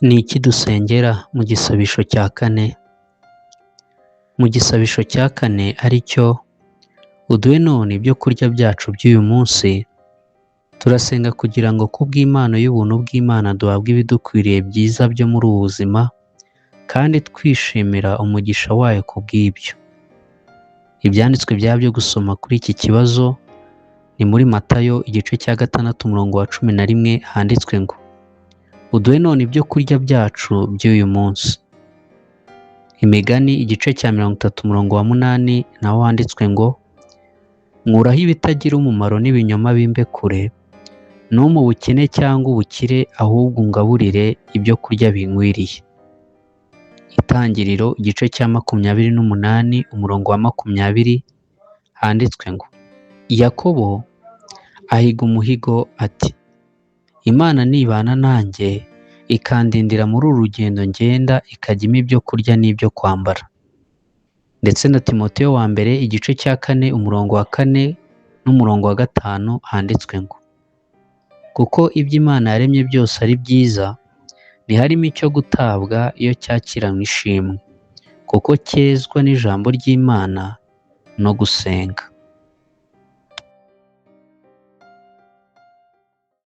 Ni iki dusengera mu gisabisho cya kane? Mu gisabisho cya kane ari cyo uduhe none ibyo kurya byacu by'uyu munsi, turasenga kugira ngo kubw'impano y'ubuntu bw'Imana duhabwe ibidukwiriye byiza byo muri ubu buzima, kandi twishimira umugisha wayo ku bw'ibyo. Ibyanditswe byaba byo gusoma kuri iki kibazo ni muri Matayo igice cya 6 umurongo wa 11, handitswe ngo uduhe none ibyo kurya byacu by'uyu munsi. Imigani igice cya 30 umurongo wa 8 naho handitswe ngo nkuraho ibitagira umumaro n'ibinyoma bimbe kure, no mu bukene cyangwa ubukire, ahubwo ungaburire ibyo kurya binkwiriye. Itangiriro igice cya 28 umurongo wa 20 handitswe ngo Yakobo ahiga umuhigo ati, Imana nibana nanjye ikandindira muri uru rugendo ngenda, ikajya impa ibyo kurya n'ibyo kwambara. Ndetse na Timoteyo wa mbere igice cya 4 umurongo wa 4 n'umurongo wa 5 handitswe ngo kuko ibyo Imana yaremye byose ari byiza, ntiharimo icyo gutabwa iyo cyakiranywe ishimwe, kuko cyezwa n'ijambo ry'Imana no gusenga.